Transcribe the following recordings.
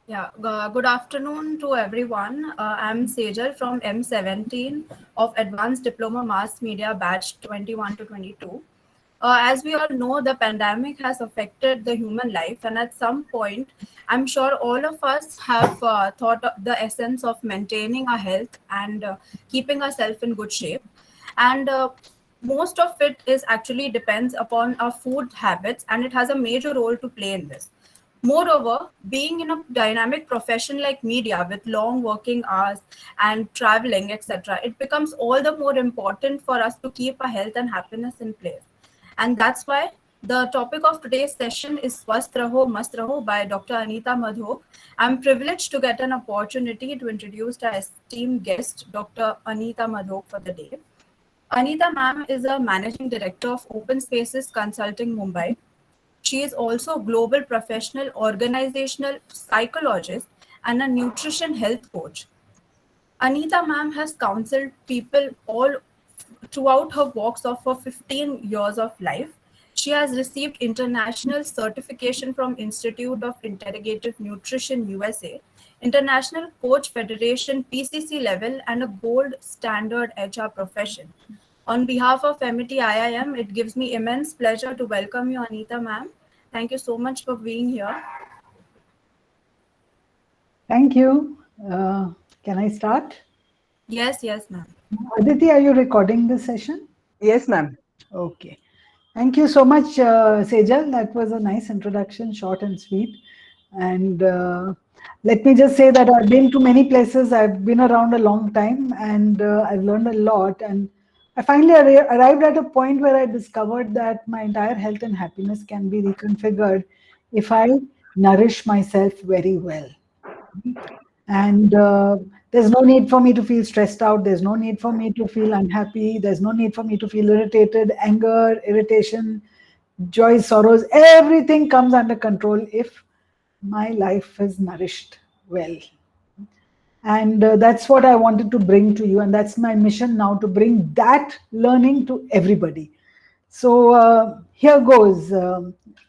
Good afternoon to everyone. I'm Sejal from M17 of Advanced Diploma Mass Media Batch 21 to 22. As we all know, the pandemic has affected the human life, and at some point, I'm sure all of us have thought of the essence of maintaining our health and keeping ourselves in good shape. And most of it is actually depends upon our food habits, and it has a major role to play in this. Moreover, being in a dynamic profession like media with long working hours and traveling, etc., it becomes all the more important for us to keep our health and happiness in place. And that's why the topic of today's session is Swasth Raho, Mast Raho by Dr. Aneeta Madhok. I'm privileged to get an opportunity to introduce our esteemed guest, Dr. Aneeta Madhok, for the day. Aneeta ma'am is a managing director of Open Spaces Consulting Mumbai. She is also a global professional organizational psychologist and a nutrition health coach. Aneeta ma'am has counseled people all throughout her walks of her 15 years of life. She has received international certification from Institute of Integrative Nutrition USA, International Coach Federation PCC level, and a gold standard HR profession. On behalf of MET IIM, it gives me immense pleasure to welcome you, Aneeta ma'am. Thank you so much for being here. Thank you. Can I start? Yes, ma'am. Aditi, are you recording this session? Yes, ma'am. Okay. Thank you so much, Sejal. That was a nice introduction, short and sweet. And let me just say that I've been to many places. I've been around a long time and I've learned a lot. And I finally arrived at a point where I discovered that my entire health and happiness can be reconfigured if I nourish myself very well. And there's no need for me to feel stressed out. There's no need for me to feel unhappy. There's no need for me to feel irritated, anger, irritation, joy, sorrows. Everything comes under control if my life is nourished well. And that's what I wanted to bring to you. And that's my mission now, to bring that learning to everybody. So here goes.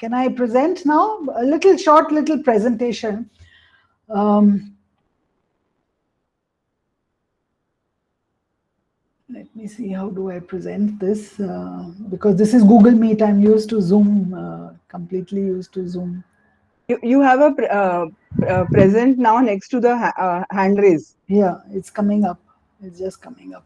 Can I present now? A little short, little presentation. Let me see, how do I present this? Because this is Google Meet. I'm used to Zoom, completely used to Zoom. You have a present now next to the hand raise. Yeah, it's coming up. It's just coming up.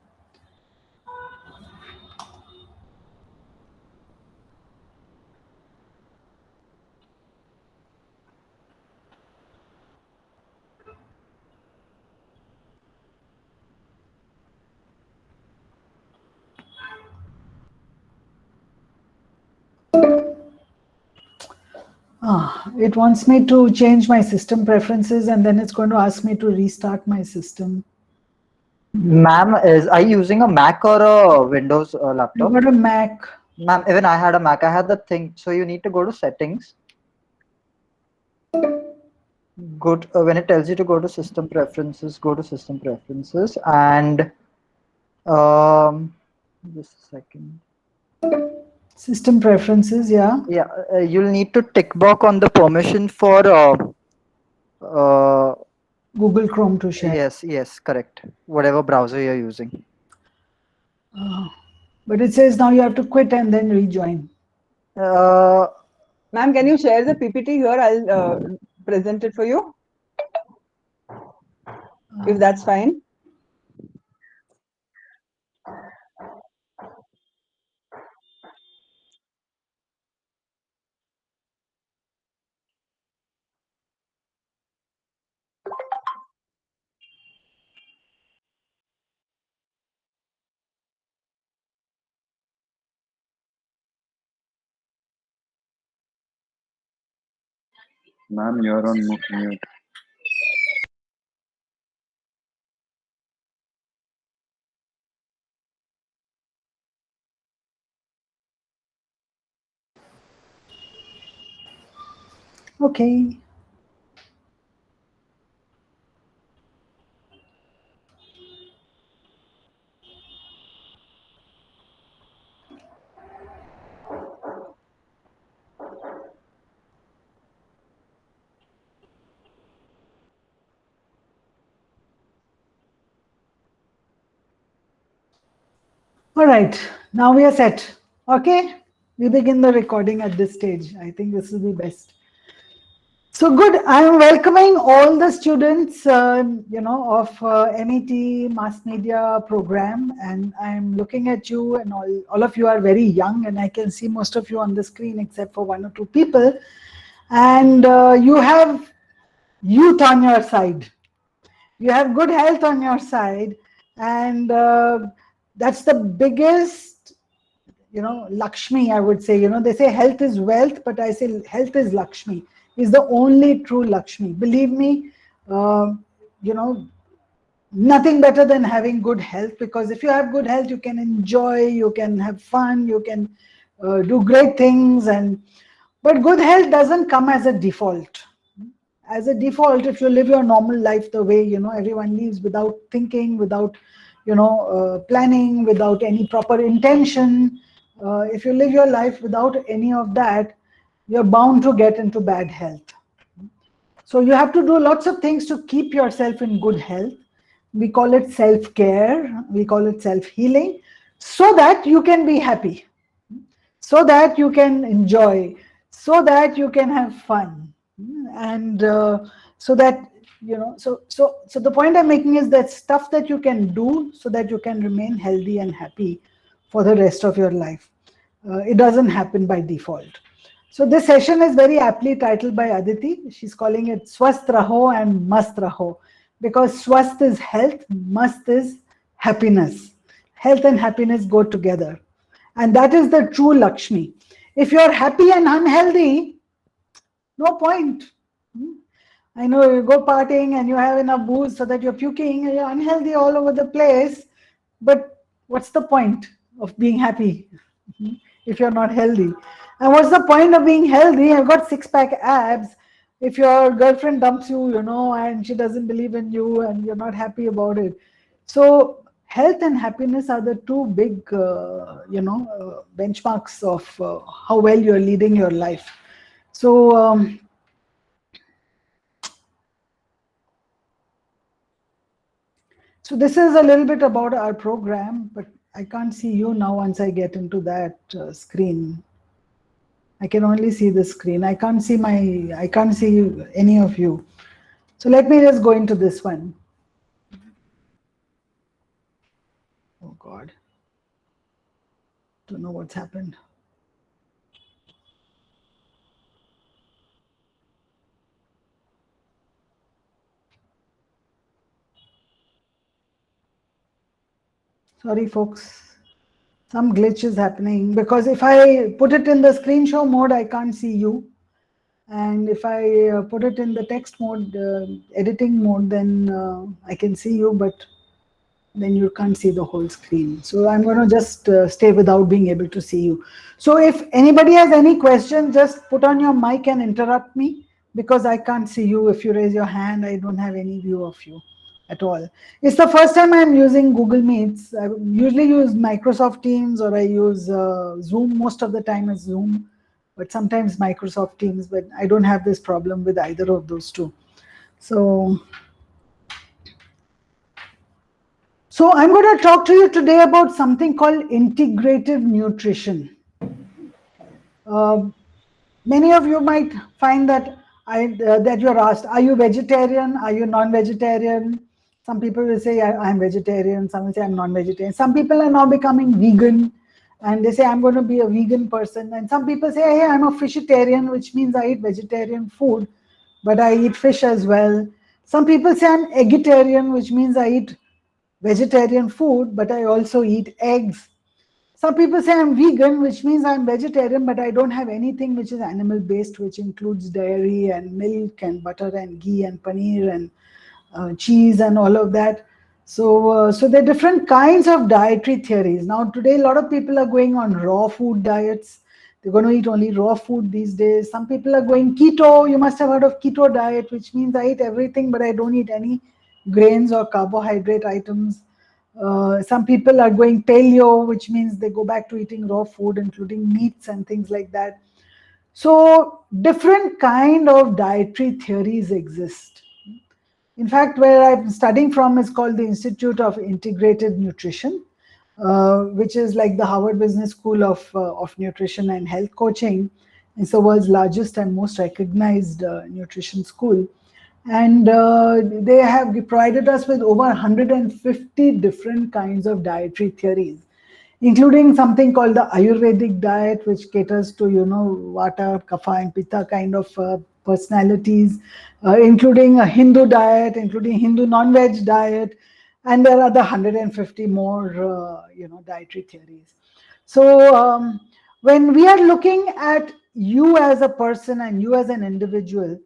It wants me to change my system preferences and then it's going to ask me to restart my system. Ma'am, are you using a Mac or a Windows laptop? I've got a Mac. Ma'am, even I had a Mac. I had the thing. So you need to go to settings. When it tells you to go to system preferences, go to system preferences and just a second. System preferences, yeah. Yeah, you'll need to tick box on the permission for Google Chrome to share. Yes, correct. Whatever browser you're using. But it says now you have to quit and then rejoin. Ma'am, can you share the PPT here? I'll present it for you. If that's fine. Ma'am, you're on mute. Okay. All right, now we are set. Okay, we begin the recording at this stage. I think this will be best. So good. I am welcoming all the students, of MET Mass Media program, and I'm looking at you, and all of you are very young, and I can see most of you on the screen except for one or two people, and you have youth on your side. You have good health on your side, and that's the biggest, Lakshmi, I would say. They say health is wealth, but I say health is Lakshmi, is the only true Lakshmi. Believe me, you know, nothing better than having good health, because if you have good health, you can enjoy, you can have fun, you can do great things. But good health doesn't come as a default. As a default, if you live your normal life the way everyone lives, without thinking, without planning, without any proper intention, if you live your life without any of that, you're bound to get into bad health. So you have to do lots of things to keep yourself in good health. We call it self-care, we call it self-healing, so that you can be happy, so that you can enjoy, so that you can have fun, and so that so the point I'm making is that stuff that you can do so that you can remain healthy and happy for the rest of your life. It doesn't happen by default. So this session is very aptly titled by Aditi. She's calling it Swasth Raho and Mast Raho, because Swasth is health, Mast is happiness. Health and happiness go together, and that is the true Lakshmi. If you're happy and unhealthy, no point. I know you go partying and you have enough booze so that you're puking and you're unhealthy all over the place, but what's the point of being happy if you're not healthy? And what's the point of being healthy? I've got six-pack abs. If your girlfriend dumps you, and she doesn't believe in you and you're not happy about it. So health and happiness are the two big, benchmarks of how well you're leading your life. So so this is a little bit about our program, but I can't see you now once I get into that screen. I can only see the screen. I can't see any of you. So let me just go into this one. Oh God. Don't know what's happened. Sorry, folks. Some glitch is happening, because if I put it in the screen show mode, I can't see you. And if I put it in the text mode, editing mode, then I can see you, but then you can't see the whole screen. So I'm going to just stay without being able to see you. So if anybody has any question, just put on your mic and interrupt me, because I can't see you. If you raise your hand, I don't have any view of you at all. It's the first time I'm using Google Meets. I usually use Microsoft Teams, or I use Zoom. Most of the time it's Zoom, but sometimes Microsoft Teams, but I don't have this problem with either of those two. So I'm going to talk to you today about something called integrative nutrition. Many of you might find that that you're asked, are you vegetarian? Are you non-vegetarian? Some people will say, I'm vegetarian. Some will say, I'm non-vegetarian. Some people are now becoming vegan, and they say, I'm going to be a vegan person. And some people say, hey, I'm a fishitarian, which means I eat vegetarian food, but I eat fish as well. Some people say I'm eggitarian, which means I eat vegetarian food, but I also eat eggs. Some people say I'm vegan, which means I'm vegetarian, but I don't have anything which is animal based, which includes dairy and milk and butter and ghee and paneer and cheese and all of that. So there are different kinds of dietary theories. Now today, a lot of people are going on raw food diets. They're going to eat only raw food these days. Some people are going keto. You must have heard of keto diet, which means I eat everything, but I don't eat any grains or carbohydrate items. Some people are going paleo, which means they go back to eating raw food, including meats and things like that. So different kind of dietary theories exist. In fact, where I'm studying from is called the Institute of Integrative Nutrition. which is like the Harvard Business School of Nutrition and Health Coaching. It's the world's largest and most recognized nutrition school. And they have provided us with over 150 different kinds of dietary theories, including something called the Ayurvedic diet, which caters to, Vata, Kapha, and Pitta kind of personalities, including a Hindu diet, including Hindu non-veg diet, and there are the 150 more, dietary theories. So when we are looking at you as a person and you as an individual,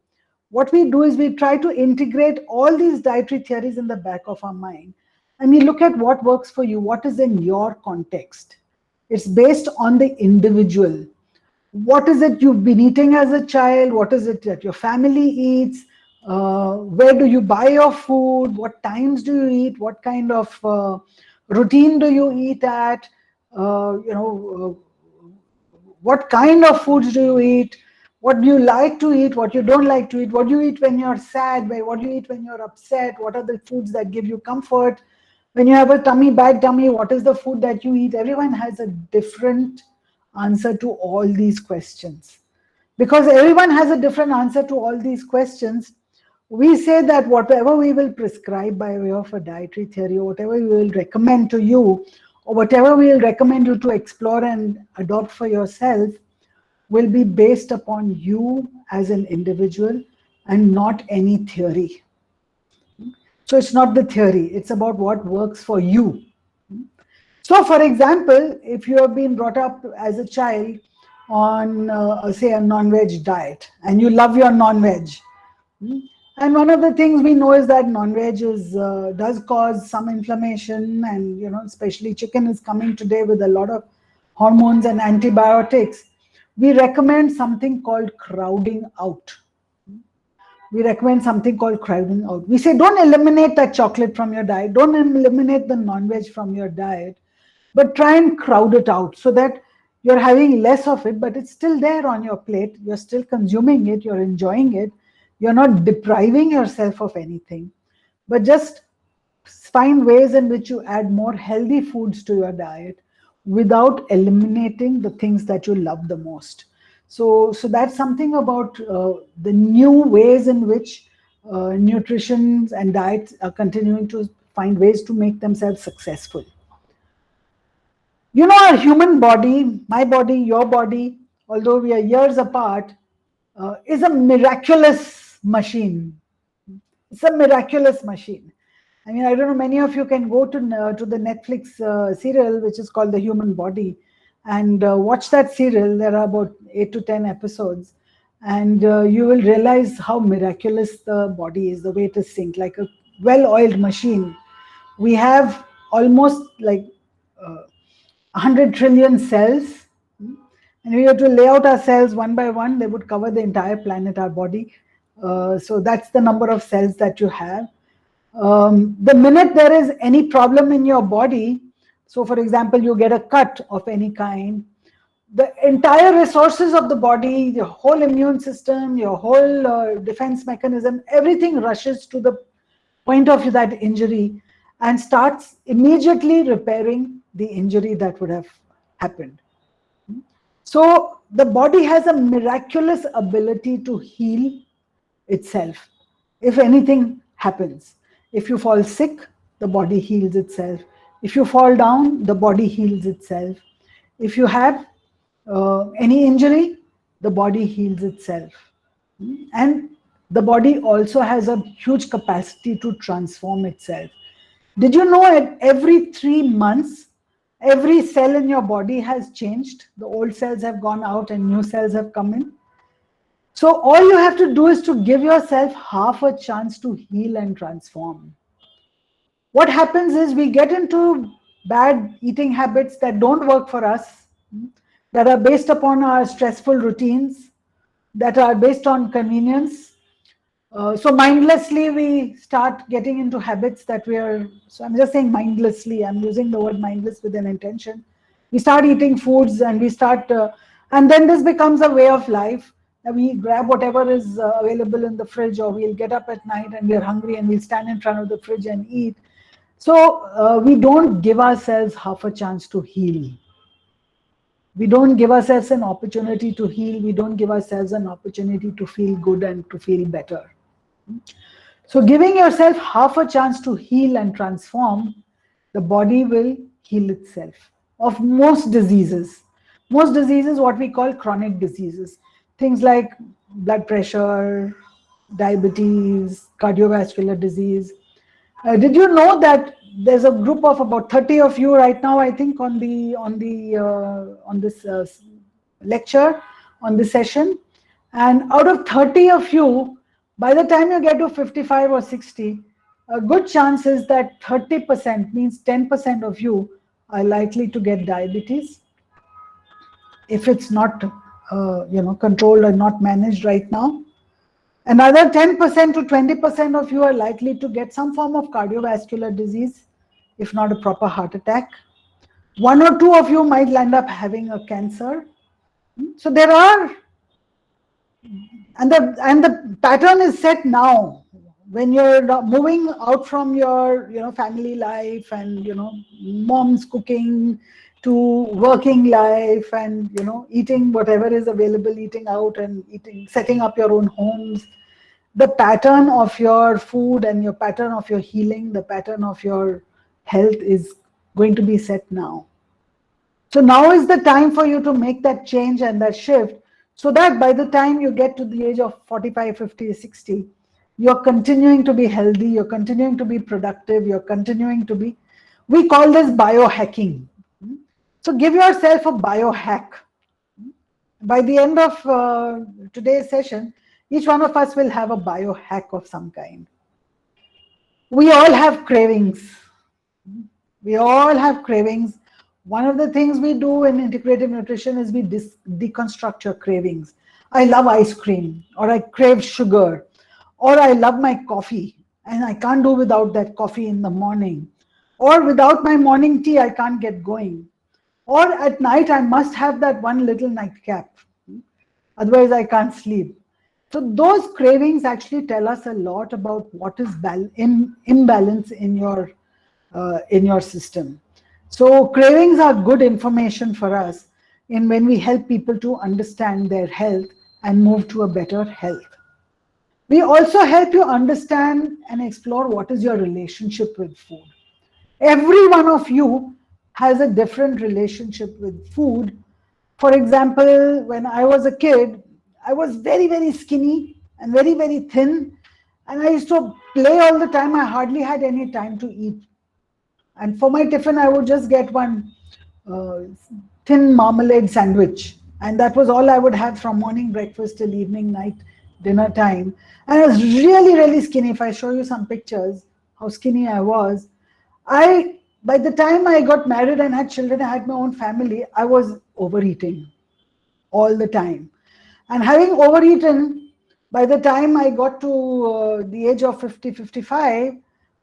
what we do is we try to integrate all these dietary theories in the back of our mind, and we look at what works for you, what is in your context. It's based on the individual. What is it you've been eating as a child? What is it that your family eats? Where do you buy your food? What times do you eat? What kind of routine do you eat at? What kind of foods do you eat? What do you like to eat? What you don't like to eat? What do you eat when you're sad? What do you eat when you're upset? What are the foods that give you comfort? When you have a bad tummy, what is the food that you eat? Everyone has a different answer to all these questions. Because everyone has a different answer to all these questions, we say that whatever we will prescribe by way of a dietary theory, or whatever we will recommend to you, or whatever we will recommend you to explore and adopt for yourself, will be based upon you as an individual and not any theory. So it's not the theory, it's about what works for you. So for example, if you have been brought up as a child on, say, a non-veg diet, and you love your non-veg, and one of the things we know is that non-veg does cause some inflammation, and especially chicken is coming today with a lot of hormones and antibiotics. We recommend something called crowding out. We recommend something called crowding out. We say, don't eliminate that chocolate from your diet, don't eliminate the non-veg from your diet, but try and crowd it out so that you're having less of it, but it's still there on your plate. You're still consuming it, you're enjoying it. You're not depriving yourself of anything, but just find ways in which you add more healthy foods to your diet without eliminating the things that you love the most. So that's something about the new ways in which nutrition and diets are continuing to find ways to make themselves successful. Our human body, my body, your body, although we are years apart, is a miraculous machine. It's a miraculous machine. I mean, I don't know, many of you can go to the Netflix serial, which is called The Human Body, and watch that serial. There are about 8 to 10 episodes, and you will realize how miraculous the body is, the way it is synced, like a well-oiled machine. We have almost like 100 trillion cells, and we have to lay out our cells one by one. They would cover the entire planet, our body. So that's the number of cells that you have. The minute there is any problem in your body, so for example, you get a cut of any kind, the entire resources of the body, your whole immune system, your whole defense mechanism, everything rushes to the point of that injury and starts immediately repairing the injury that would have happened. So the body has a miraculous ability to heal itself if anything happens. If you fall sick, the body heals itself. If you fall down, the body heals itself. If you have any injury, the body heals itself. And the body also has a huge capacity to transform itself. Did you know at every 3 months, every cell in your body has changed? The old cells have gone out and new cells have come in. So all you have to do is to give yourself half a chance to heal and transform. What happens is we get into bad eating habits that don't work for us, that are based upon our stressful routines, that are based on convenience. So mindlessly we start getting into habits that so I'm just saying mindlessly, I'm using the word mindless with an intention. We start eating foods and we start, and then this becomes a way of life. We grab whatever is available in the fridge, or we'll get up at night and we're hungry and we'll stand in front of the fridge and eat. So we don't give ourselves half a chance to heal. We don't give ourselves an opportunity to heal. We don't give ourselves an opportunity to feel good and to feel better. So giving yourself half a chance to heal and transform, the body will heal itself of most diseases. Most diseases, what we call chronic diseases, things like blood pressure, diabetes, cardiovascular disease. Did you know that there's a group of about 30 of you right now, I think, on this lecture, on this session, and out of 30 of you, by the time you get to 55 or 60, a good chance is that 30% means 10% of you are likely to get diabetes if it's not controlled or not managed right now. Another 10% to 20% of you are likely to get some form of cardiovascular disease, if not a proper heart attack. 1 or 2 of you might end up having a cancer. So there are, and the pattern is set now. When you're moving out from your family life and mom's cooking to working life and eating whatever is available, eating out and setting up your own homes, the pattern of your food and your pattern of your healing, the pattern of your health is going to be set now. So now is the time for you to make that change and that shift, so that by the time you get to the age of 45, 50, 60, you're continuing to be healthy, you're continuing to be productive, you're continuing to be, we call this biohacking. So give yourself a biohack. By the end of today's session, each one of us will have a biohack of some kind. We all have cravings. We all have cravings. One of the things we do in integrative nutrition is we deconstruct your cravings. I love ice cream, or I crave sugar, or I love my coffee and I can't do without that coffee in the morning, or without my morning tea I can't get going, or at night I must have that one little nightcap, otherwise I can't sleep. So those cravings actually tell us a lot about what is imbalance in your system. So cravings are good information for us in when we help people to understand their health and move to a better health. We also help you understand and explore what is your relationship with food. Every one of you has a different relationship with food. For example, when I was a kid, I was very, very skinny and very, very thin. And I used to play all the time. I hardly had any time to eat. And for my tiffin, I would just get one thin marmalade sandwich. And that was all I would have from morning breakfast till evening, night, dinner time. And I was really, really skinny. If I show you some pictures, how skinny I was. By the time I got married and had children, I had my own family, I was overeating all the time. And having overeaten, by the time I got to the age of 50, 55,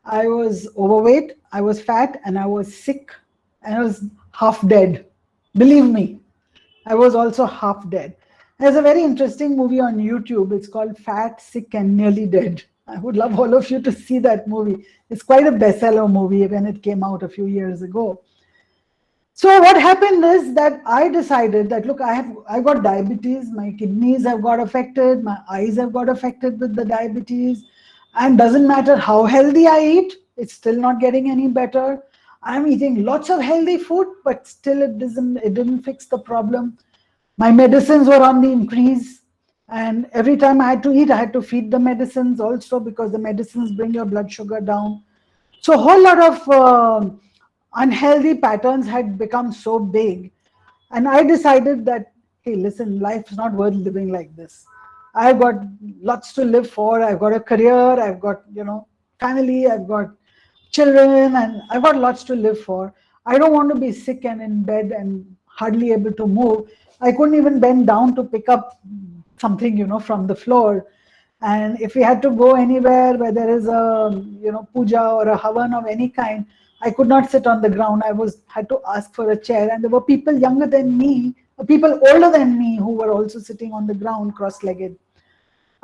I was overweight, I was fat, and I was sick, and I was half dead. Believe me, I was also half dead. There's a very interesting movie on YouTube. It's called Fat, Sick, and Nearly Dead. I would love all of you to see that movie. It's quite a bestseller movie when it came out a few years ago. So what happened is that I decided that, look, I got diabetes, my kidneys have got affected, my eyes have got affected with the diabetes, and doesn't matter how healthy I eat, it's still not getting any better. I'm eating lots of healthy food, but still it didn't fix the problem. My medicines were on the increase, and every time I had to eat, I had to feed the medicines also, because the medicines bring your blood sugar down. So a whole lot of unhealthy patterns had become so big. And I decided that, hey, listen, life's not worth living like this. I've got lots to live for. I've got a career, I've got, family, I've got children, and I've got lots to live for. I don't want to be sick and in bed and hardly able to move. I couldn't even bend down to pick up something, from the floor. And if we had to go anywhere where there is a, puja or a havan of any kind, I could not sit on the ground. I had to ask for a chair. And there were people younger than me, people older than me, who were also sitting on the ground cross-legged.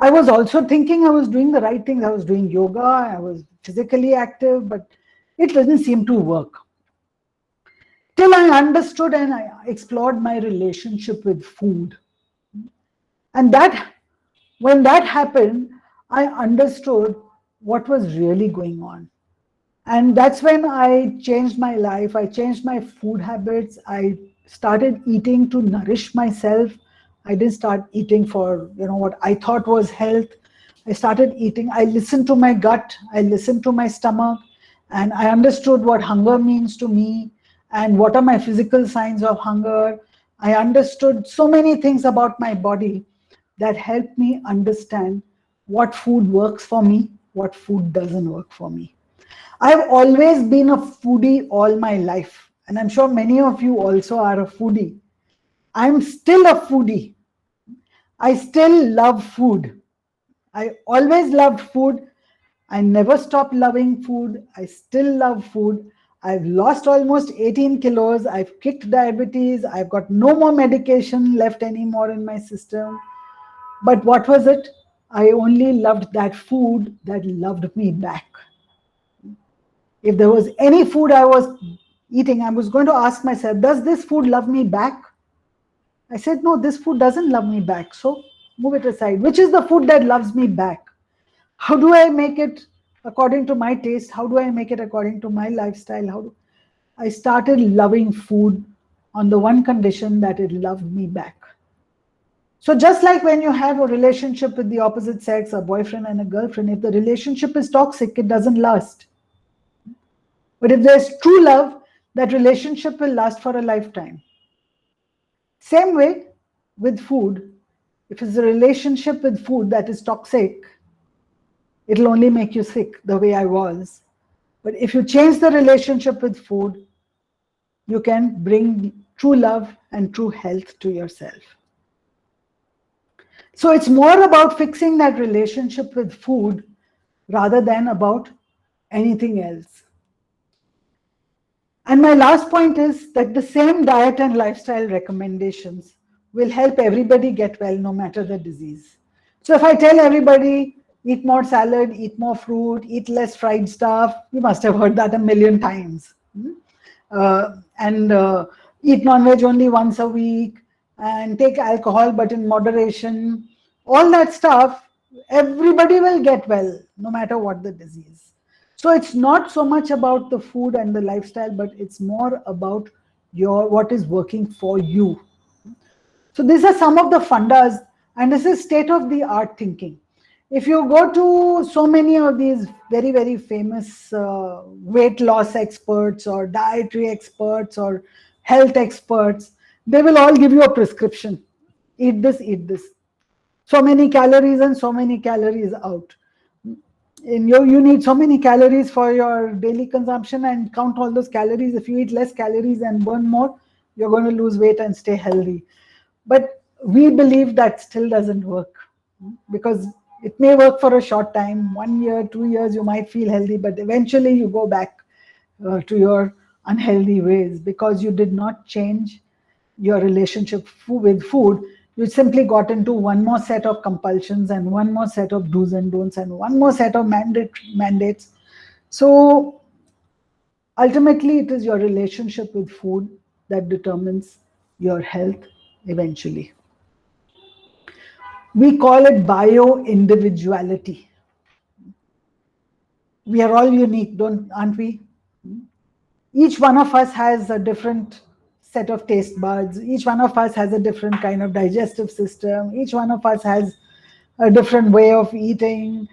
I was also thinking I was doing the right things. I was doing yoga. I was physically active, but It didn't seem to work. Till I understood and I explored my relationship with food. And that, when that happened, I understood what was really going on. And that's when I changed my life. I changed my food habits. I started eating to nourish myself. I didn't start eating for, what I thought was health. I started eating. I listened to my gut. I listened to my stomach. And I understood what hunger means to me and what are my physical signs of hunger. I understood so many things about my body that helped me understand what food works for me, what food doesn't work for me. I've always been a foodie all my life, and I'm sure many of you also are a foodie. I'm still a foodie. I still love food. I always loved food. I never stopped loving food. I still love food. I've lost almost 18 kilos. I've kicked diabetes. I've got no more medication left anymore in my system. But what was it? I only loved that food that loved me back. If there was any food I was eating, I was going to ask myself, does this food love me back? I said, no, this food doesn't love me back. So move it aside. Which is the food that loves me back? How do I make it according to my taste? How do I make it according to my lifestyle? I started loving food on the one condition that it loved me back. So just like when you have a relationship with the opposite sex, a boyfriend and a girlfriend, if the relationship is toxic, it doesn't last. But if there's true love, that relationship will last for a lifetime. Same way with food. If it's a relationship with food that is toxic, it'll only make you sick the way I was. But if you change the relationship with food, you can bring true love and true health to yourself. So it's more about fixing that relationship with food rather than about anything else. And my last point is that the same diet and lifestyle recommendations will help everybody get well no matter the disease. So if I tell everybody, eat more salad, eat more fruit, eat less fried stuff, you must have heard that a million times. Eat non-veg only once a week and take alcohol but in moderation. All that stuff, everybody will get well no matter what the disease. So it's not so much about the food and the lifestyle, but it's more about what is working for you. So these are some of the fundas, and this is state-of-the-art thinking. If you go to so many of these very, very famous weight loss experts or dietary experts or health experts, they will all give you a prescription. Eat this, eat this. So many calories in, so many calories out. You need so many calories for your daily consumption, and count all those calories. If you eat less calories and burn more, you're going to lose weight and stay healthy. But we believe that still doesn't work, because it may work for a short time, 1 year, 2 years, you might feel healthy, but eventually you go back to your unhealthy ways because you did not change your relationship with food. You simply got into one more set of compulsions and one more set of do's and don'ts and one more set of mandates. So ultimately, it is your relationship with food that determines your health eventually. We call it bio-individuality. We are all unique, aren't we? Each one of us has a different set of taste buds. Each one of us has a different kind of digestive system. Each one of us has a different way of eating.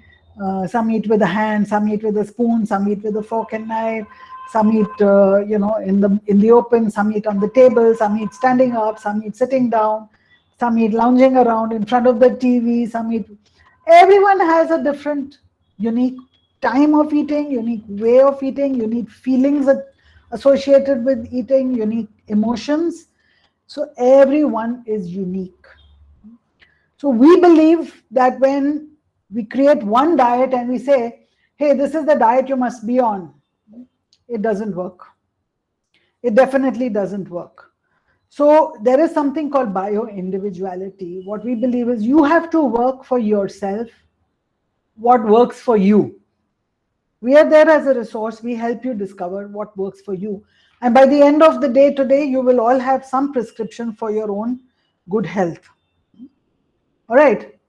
Some eat with a hand, some eat with a spoon, some eat with a fork and knife, some eat in the open, some eat on the table, some eat standing up, some eat sitting down, some eat lounging around in front of the TV, some eat. Everyone has a different, unique time of eating, unique way of eating, unique feelings associated with eating, unique emotions. So everyone is unique. So we believe that when we create one diet and we say, hey, this is the diet you must be on, it doesn't work. It definitely doesn't work. So there is something called bio-individuality. What we believe is you have to work for yourself what works for you. We are there as a resource. We help you discover what works for you. And by the end of the day today, you will all have some prescription for your own good health. All right.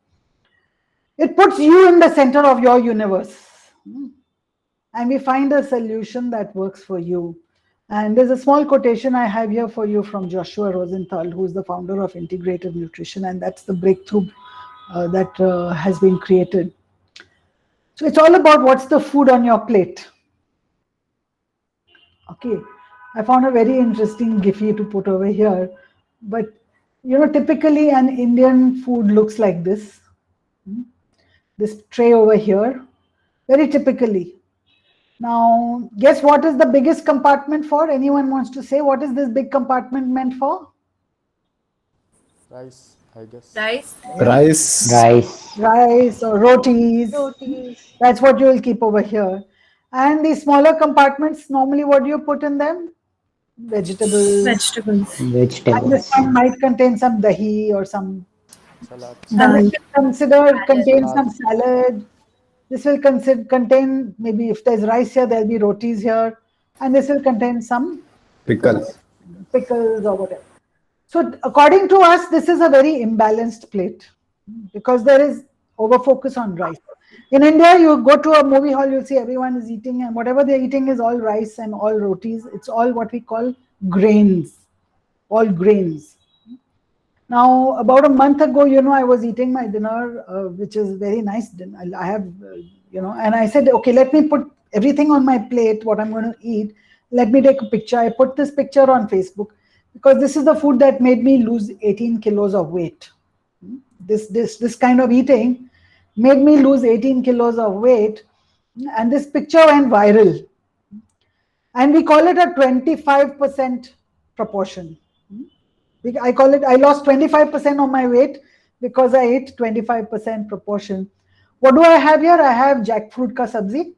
It puts you in the center of your universe. And we find a solution that works for you. And there's a small quotation I have here for you from Joshua Rosenthal, who is the founder of Integrative Nutrition. And that's the breakthrough that has been created. So it's all about what's the food on your plate. Okay, I found a very interesting Giphy to put over here. But, typically an Indian food looks like this. This tray over here, very typically. Now, guess what is the biggest compartment for? Anyone wants to say what is this big compartment meant for? Rice, I guess. Rice or rotis. That's what you will keep over here. And the smaller compartments, normally what do you put in them? Vegetables. And this one might contain some dahi or some Salad. And this will contain some salad. This will contain, maybe if there's rice here, there'll be rotis here. And this will contain some Pickles or whatever. So according to us, this is a very imbalanced plate because there is over-focus on rice. In India, you go to a movie hall, you'll see everyone is eating, and whatever they're eating is all rice and all rotis. It's all what we call grains, all grains. Now, about a month ago, I was eating my dinner, which is very nice dinner. I have, and I said, okay, let me put everything on my plate, what I'm going to eat. Let me take a picture. I put this picture on Facebook because this is the food that made me lose 18 kilos of weight. This kind of eating made me lose 18 kilos of weight. And this picture went viral. And we call it a 25% proportion. I call it, I lost 25% of my weight because I ate 25% proportion. What do I have here? I have jackfruit ka sabzi.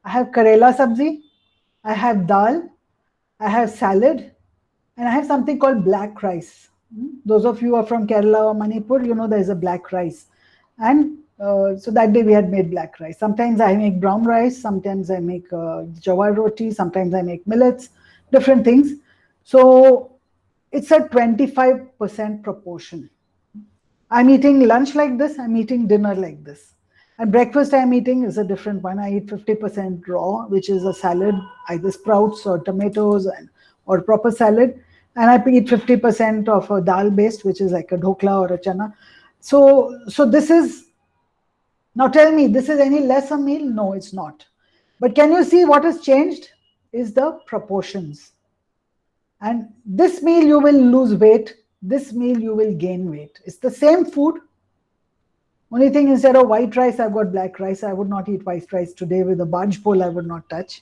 I have karela sabzi. I have dal. I have salad. And I have something called black rice. Those of you who are from Kerala or Manipur, there is a black rice. And so that day we had made black rice. Sometimes I make brown rice. Sometimes I make jawar roti. Sometimes I make millets, different things. So it's a 25% proportion. I'm eating lunch like this. I'm eating dinner like this. And breakfast I'm eating is a different one. I eat 50% raw, which is a salad, either sprouts or tomatoes or proper salad. And I eat 50% of a dal based, which is like a dhokla or a chana. So this is, now tell me, this is any less a meal? No, it's not. But can you see what has changed? Is the proportions. And this meal you will lose weight, this meal you will gain weight. It's the same food. Only thing, instead of white rice, I've got black rice. I would not eat white rice today with a barge pole. I would not touch.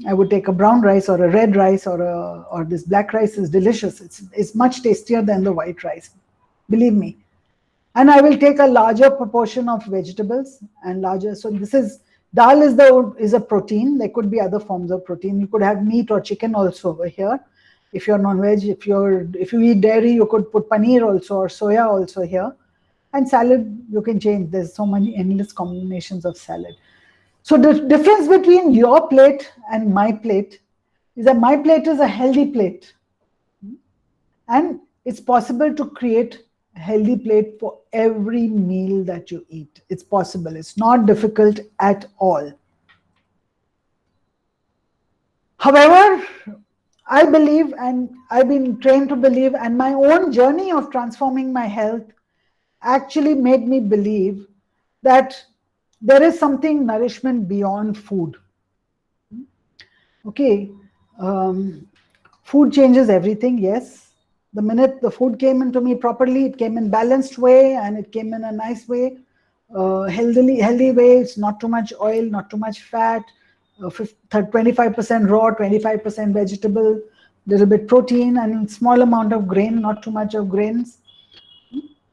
I would take a brown rice or a red rice or this black rice is delicious. It's much tastier than the white rice. Believe me. And I will take a larger proportion of vegetables and larger. So this is, dal is a protein. There could be other forms of protein. You could have meat or chicken also over here. If you're non-veg, if you eat dairy, you could put paneer also or soya also here. And salad, you can change. There's so many endless combinations of salad. So the difference between your plate and my plate is that my plate is a healthy plate. And it's possible to create a healthy plate for every meal that you eat. It's possible. It's not difficult at all. However, I believe, and I've been trained to believe, and my own journey of transforming my health actually made me believe that there is something nourishment beyond food. Okay, food changes everything, yes. The minute the food came into me properly, it came in balanced way and it came in a nice way, healthy way. It's not too much oil, not too much fat, 25% raw, 25% vegetable, little bit protein and small amount of grain, not too much of grains.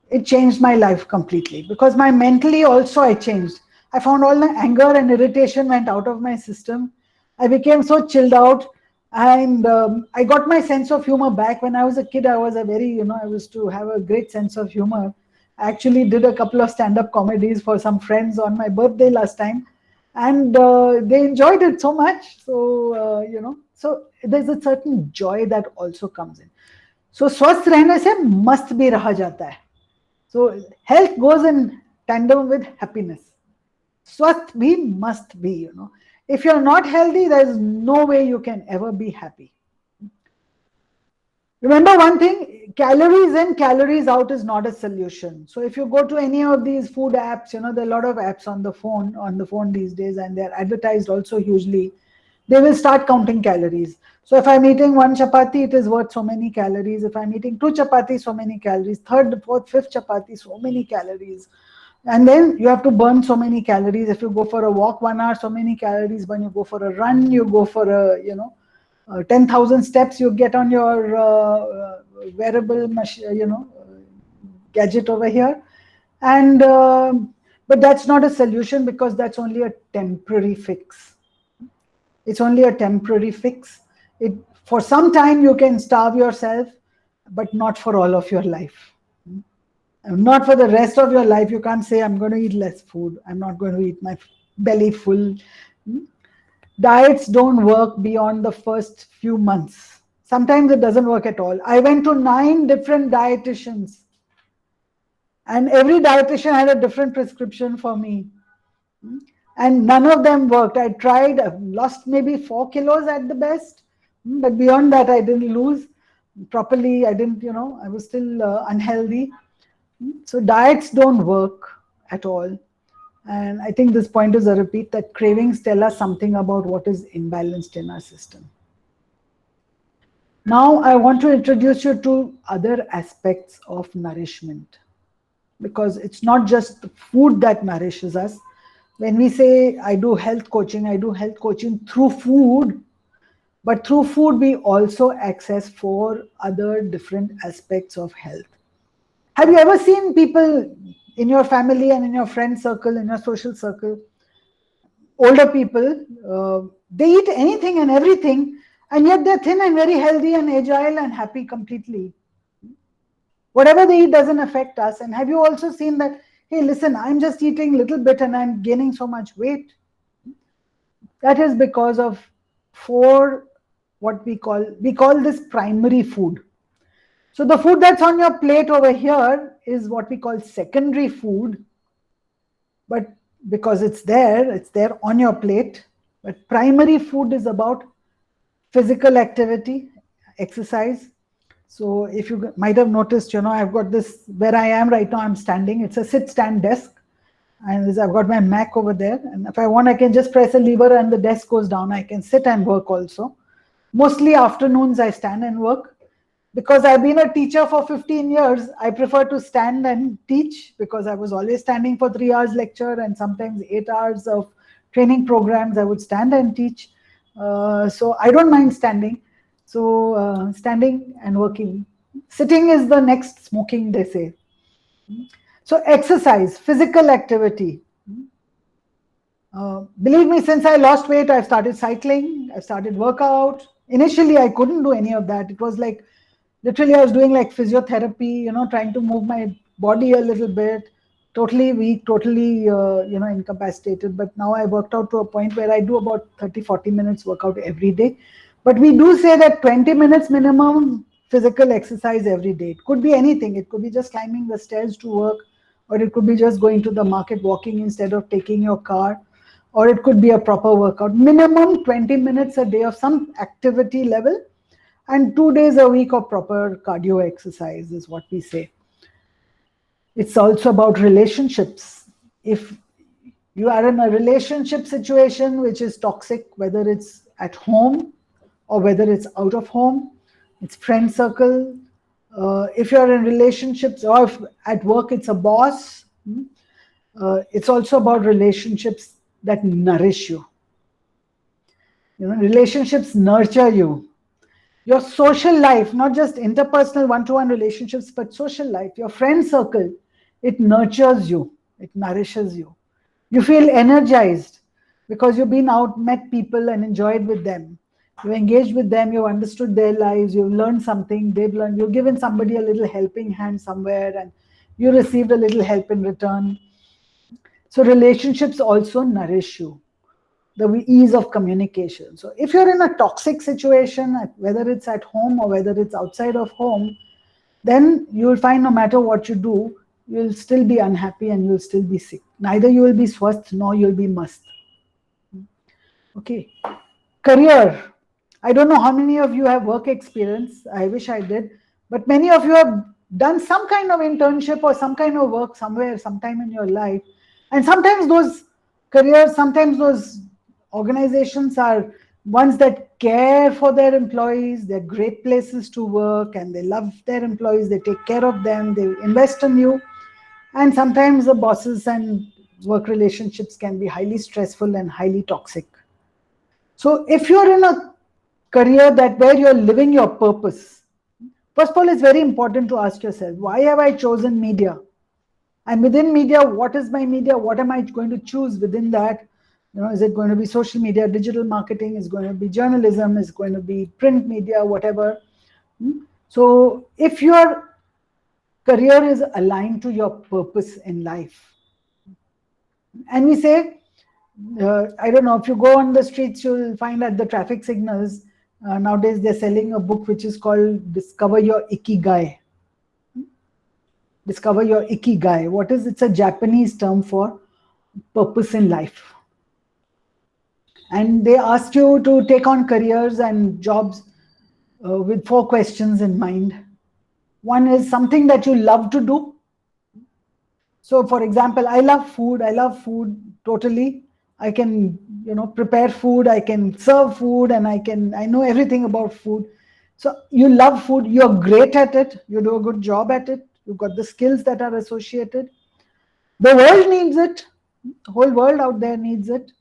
It changed my life completely because mentally also I changed. I found all the anger and irritation went out of my system. I became so chilled out and I got my sense of humor back. When I was a kid, I was I used to have a great sense of humor. I actually did a couple of stand-up comedies for some friends on my birthday last time. and they enjoyed it so much. So so there's a certain joy that also comes in. So स्वस्थ रहने से must भी रहा जाता है. So health goes in tandem with happiness. Swasth bhi must be, If you're not healthy, there's no way you can ever be happy. Remember one thing, calories in, calories out is not a solution. So if you go to any of these food apps, there are a lot of apps on the phone these days, and they're advertised also hugely. They will start counting calories. So if I'm eating one chapati, it is worth so many calories. If I'm eating two chapatis, so many calories. Third, fourth, fifth chapati, so many calories. And then you have to burn so many calories. If you go for a walk 1 hour, so many calories. When you go for a run, you go for a 10,000 steps you get on your wearable gadget over here. And but that's not a solution, because that's only a temporary fix. It's only a temporary fix. For some time you can starve yourself, but not for all of your life. Not for the rest of your life. You can't say, I'm going to eat less food. I'm not going to eat my belly full. Diets don't work beyond the first few months. Sometimes it doesn't work at all. I went to 9 different dietitians, and every dietitian had a different prescription for me. And none of them worked. I tried, I've lost maybe 4 kilos at the best. But beyond that, I didn't lose properly. I didn't, I was still unhealthy. So diets don't work at all. And I think this point is a repeat, that cravings tell us something about what is imbalanced in our system. Now I want to introduce you to other aspects of nourishment, because it's not just the food that nourishes us. When we say I do health coaching through food, but through food we also access 4 other different aspects of health. Have you ever seen people in your family and in your friend circle, in your social circle, older people, they eat anything and everything, and yet they're thin and very healthy and agile and happy completely? Whatever they eat doesn't affect us. And have you also seen that, hey, listen, I'm just eating a little bit and I'm gaining so much weight? That is because of 4, what we call this primary food. So the food that's on your plate over here is what we call secondary food, but because it's there on your plate. But primary food is about physical activity, exercise. So if you might have noticed, I've got this, where I am right now, I'm standing. It's a sit-stand desk, and I've got my Mac over there. And if I want, I can just press a lever and the desk goes down. I can sit and work also. Mostly afternoons I stand and work. Because I've been a teacher for 15 years, I prefer to stand and teach, because I was always standing for 3 hours lecture and sometimes 8 hours of training programs. I would stand and teach. So I don't mind standing. So standing and working. Sitting is the next smoking, they say. So exercise, physical activity. Believe me, since I lost weight, I've started cycling, I've started workout. Initially, I couldn't do any of that. It was like, literally, I was doing like physiotherapy, trying to move my body a little bit, totally weak, totally, incapacitated. But now I worked out to a point where I do about 30-40 minutes workout every day. But we do say that 20 minutes minimum physical exercise every day. It could be anything. It could be just climbing the stairs to work, or it could be just going to the market, walking instead of taking your car, or it could be a proper workout. Minimum 20 minutes a day of some activity level, and 2 days a week of proper cardio exercise is what we say. It's also about relationships. If you are in a relationship situation which is toxic, whether it's at home or whether it's out of home, it's friend circle. If you're in relationships, or if at work it's a boss, it's also about relationships that nourish you. Relationships nurture you. Your social life, not just interpersonal one-to-one relationships, but social life, your friend circle, it nurtures you, it nourishes you. You feel energized because you've been out, met people and enjoyed with them. You engaged with them, you understood their lives, you've learned something, they've learned, you've given somebody a little helping hand somewhere and you received a little help in return. So relationships also nourish you. the ease of communication. So if you're in a toxic situation, whether it's at home or whether it's outside of home, then you will find no matter what you do, you'll still be unhappy and you'll still be sick. Neither you will be swasth nor you'll be mast. Okay. Career. I don't know how many of you have work experience. I wish I did. But many of you have done some kind of internship or some kind of work somewhere, sometime in your life. And sometimes those careers, sometimes those organizations are ones that care for their employees. They're great places to work and they love their employees. They take care of them. They invest in you. And sometimes the bosses and work relationships can be highly stressful and highly toxic. So if you're in a career that where you're living your purpose, first of all, it's very important to ask yourself, why have I chosen media? And within media, what is my media? What am I going to choose within that? Is it going to be social media, digital marketing? Is going to be journalism? Is going to be print media, whatever? So if your career is aligned to your purpose in life, and we say, I don't know, if you go on the streets, you'll find at the traffic signals, nowadays they're selling a book which is called Discover Your Ikigai. Discover Your Ikigai. What is it? It's a Japanese term for purpose in life. And they ask you to take on careers and jobs with 4 questions in mind. One is something that you love to do. So for example, I love food totally. I can, prepare food, I can serve food, and I know everything about food. So you love food, you're great at it, you do a good job at it, you've got the skills that are associated. The world needs it. The whole world out there needs it.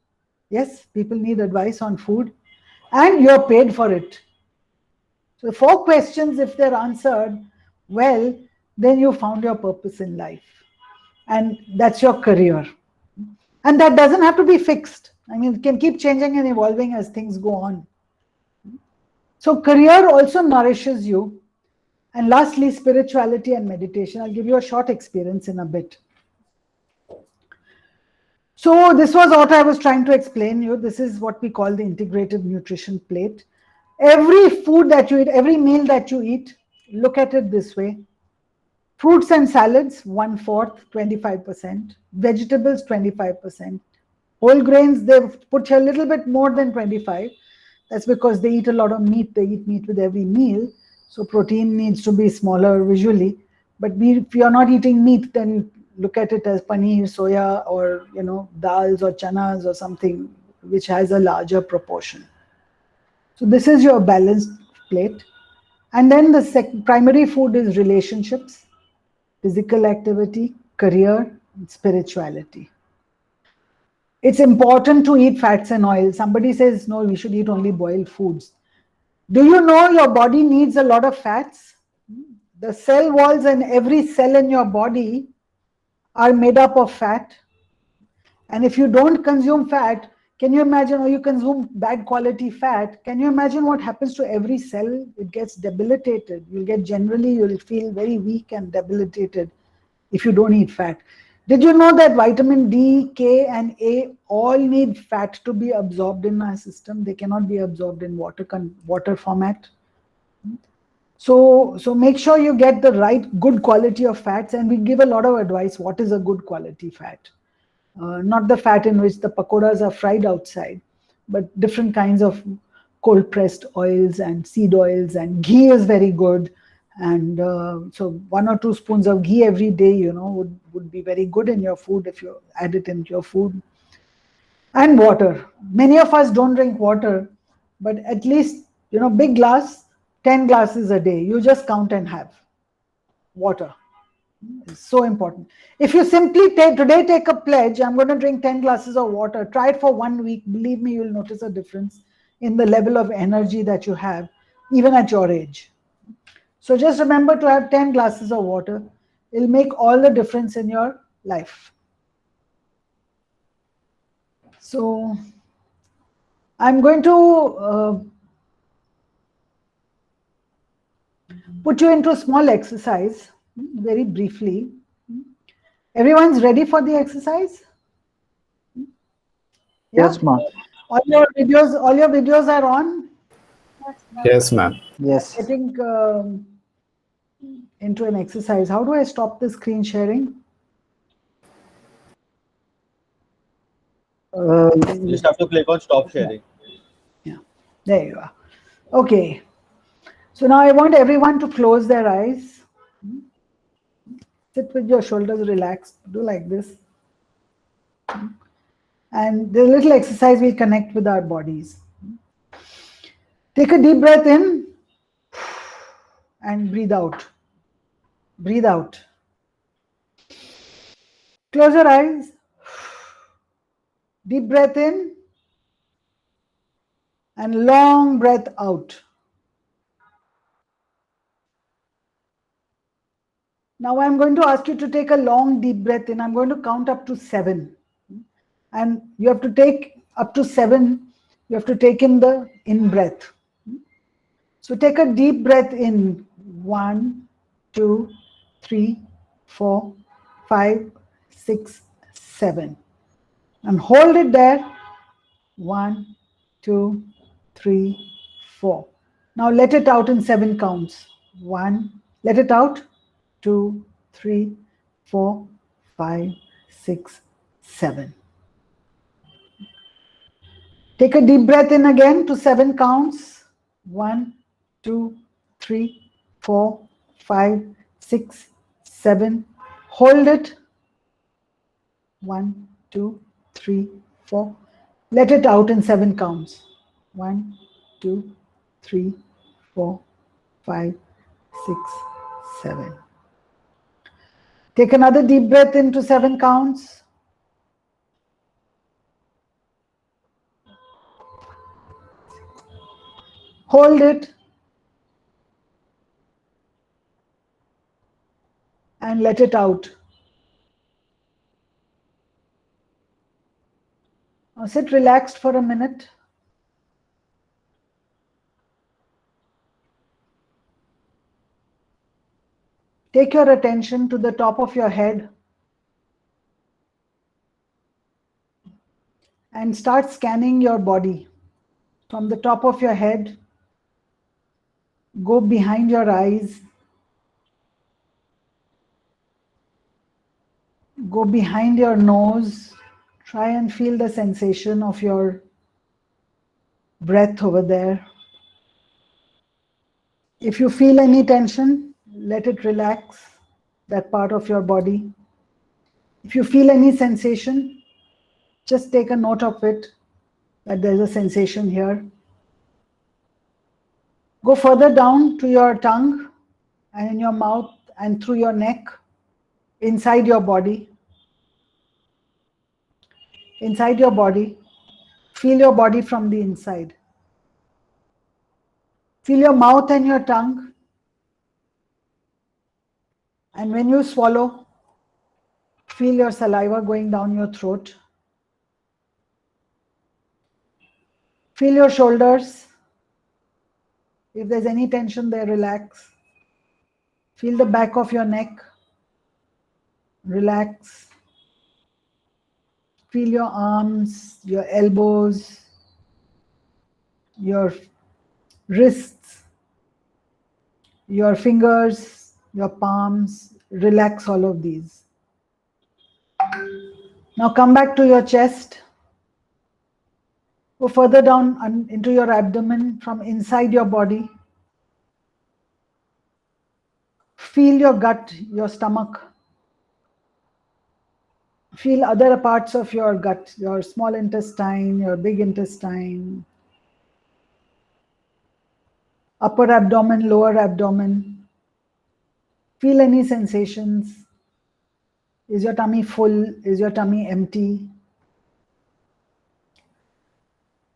Yes, people need advice on food, and you're paid for it. So 4 questions, if they're answered well, then you found your purpose in life. And that's your career. And that doesn't have to be fixed. I mean, it can keep changing and evolving as things go on. So career also nourishes you. And lastly, spirituality and meditation. I'll give you a short experience in a bit. So this was what I was trying to explain you. This is what we call the integrative nutrition plate. Every food that you eat, every meal that you eat, look at it this way. Fruits and salads, 1/4, 25%. Vegetables, 25%. Whole grains, they've put here a little bit more than 25. That's because they eat a lot of meat. They eat meat with every meal. So protein needs to be smaller visually. But if you're not eating meat, then look at it as paneer, soya, or, dals or chanas or something which has a larger proportion. So this is your balanced plate. And then the primary food is relationships, physical activity, career, and spirituality. It's important to eat fats and oils. Somebody says, no, we should eat only boiled foods. Do you know your body needs a lot of fats? The cell walls and every cell in your body are made up of fat. And if you don't consume fat, can you imagine, or you consume bad quality fat, can you imagine what happens to every cell? It gets debilitated. You'll feel very weak and debilitated if you don't eat fat. Did you know that vitamin D, K, and A all need fat to be absorbed in our system? They cannot be absorbed in water format. So make sure you get the right good quality of fats, and we give a lot of advice. What is a good quality fat? Not the fat in which the pakoras are fried outside, but different kinds of cold pressed oils and seed oils, and ghee is very good. And so 1 or 2 spoons of ghee every day, would be very good in your food if you add it into your food. And water. Many of us don't drink water, but at least, big glass, 10 glasses a day. You just count and have water. It's so important. If you simply today take a pledge, I'm going to drink 10 glasses of water, try it for 1 week. Believe me, you'll notice a difference in the level of energy that you have, even at your age. So just remember to have 10 glasses of water. It'll make all the difference in your life. So I'm going to put you into a small exercise very briefly. Everyone's ready for the exercise? Yes, ma'am. All your videos are on. Yes, ma'am. Yes. Getting into an exercise. How do I stop the screen sharing? You just have to click on stop sharing. Yeah, there you are. Okay. So now I want everyone to close their eyes. Sit with your shoulders relaxed. Do like this. And the little exercise will connect with our bodies. Take a deep breath in and breathe out. Breathe out. Close your eyes. Deep breath in and long breath out. Now I'm going to ask you to take a long deep breath in. I'm going to count up to 7. And you have to take up to 7. You have to take in the in breath. So take a deep breath in. 1, 2, 3, 4, 5, 6, 7. And hold it there. 1, 2, 3, 4. Now let it out in 7 counts. 1, let it out. 2, 3, 4, 5, 6, 7. Take a deep breath in again to 7 counts. 1, 2, 3, 4, 5, 6, 7. Hold it. 1, 2, 3, 4. Let it out in 7 counts. 1, 2, 3, 4, 5, 6, 7. Take another deep breath into 7 counts. Hold it. And let it out. Now sit relaxed for a minute. Take your attention to the top of your head and start scanning your body. From the top of your head, go behind your eyes, go behind your nose, try and feel the sensation of your breath over there. If you feel any tension, let it relax that part of your body. If you feel any sensation, just take a note of it, that there's a sensation here. Go further down to your tongue and in your mouth and through your neck, inside your body. Inside your body, feel your body from the inside. Feel your mouth and your tongue. And when you swallow, feel your saliva going down your throat. Feel your shoulders. If there's any tension there, relax. Feel the back of your neck. Relax. Feel your arms, your elbows, your wrists, your fingers, your palms. Relax all of these. Now come back to your chest. Go further down into your abdomen from inside your body. Feel your gut, your stomach. Feel other parts of your gut, your small intestine, your big intestine, upper abdomen, lower abdomen. Feel any sensations. Is your tummy full? Is your tummy empty?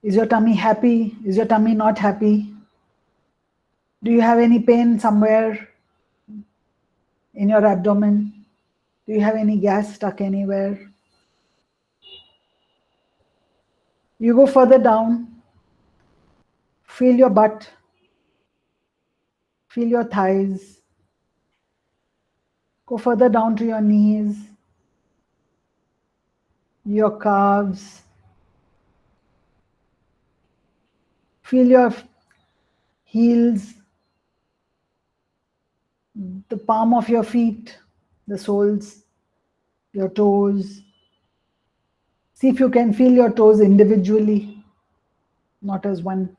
Is your tummy happy? Is your tummy not happy? Do you have any pain somewhere in your abdomen? Do you have any gas stuck anywhere? You go further down. Feel your butt. Feel your thighs. Go further down to your knees, your calves, Feel your heels, the palm of your feet, the soles, your toes. See if you can feel your toes individually, not as one.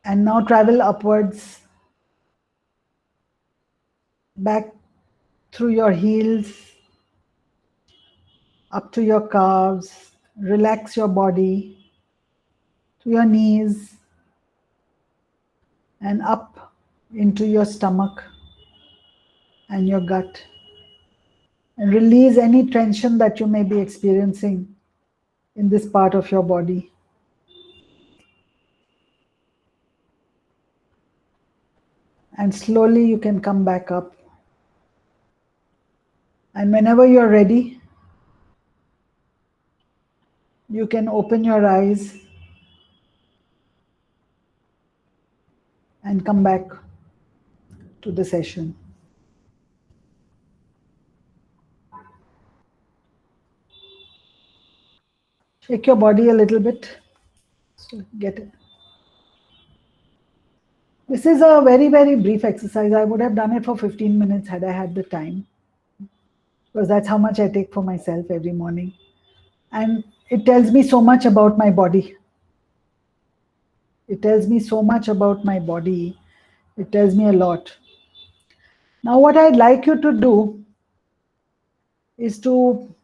And now travel upwards, back through your heels, up to your calves. Relax your body to your knees and up into your stomach and your gut. And release any tension that you may be experiencing in this part of your body. And slowly you can come back up. And whenever you're ready, you can open your eyes and come back to the session. Shake your body a little bit. So get it. This is a very, very brief exercise. I would have done it for 15 minutes had I had the time, because that's how much I take for myself every morning. And it tells me so much about my body. It tells me so much about my body. It tells me a lot. Now, what I'd like you to do is to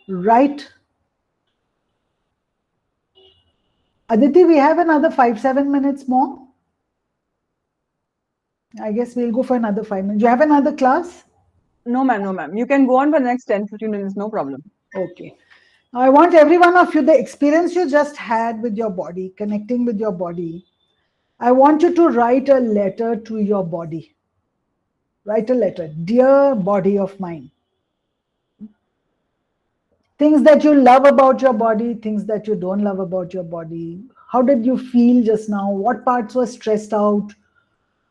write. Aditi, we have another 5-7 minutes more. I guess we'll go for another 5 minutes. Do you have another class? No, ma'am, no, ma'am. You can go on for the next 10-15 minutes, no problem. Okay. Now, I want every one of you, the experience you just had with your body, connecting with your body, I want you to write a letter to your body. Write a letter. Dear body of mine. Things that you love about your body, things that you don't love about your body. How did you feel just now? What parts were stressed out?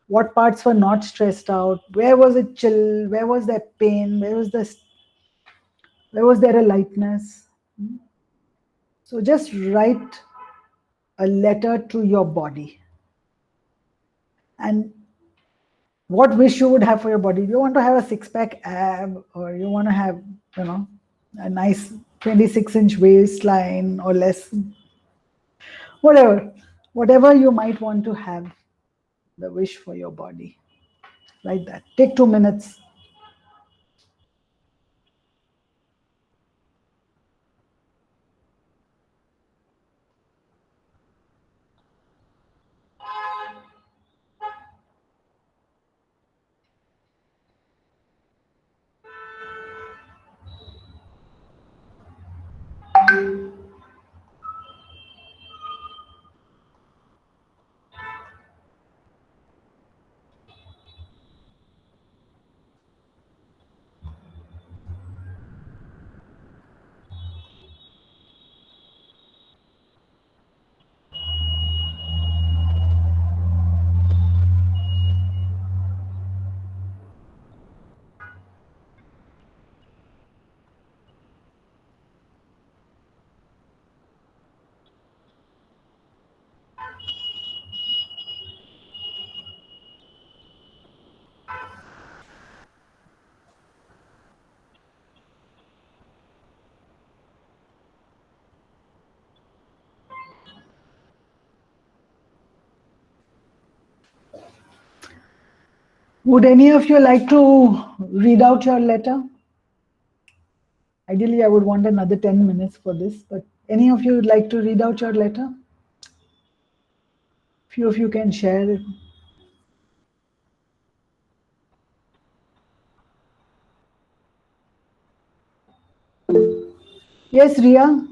What parts were not stressed out? Where was it chill? Where was there pain? Where was there a lightness? So just write a letter to your body. And what wish you would have for your body? Do you want to have a six-pack ab, or you want to have, a nice 26-inch waistline or less? Whatever you might want to have, the wish for your body. Like that. Take 2 minutes. Would any of you like to read out your letter? Ideally, I would want another 10 minutes for this, but any of you would like to read out your letter? Few of you can share it. Yes, Ria.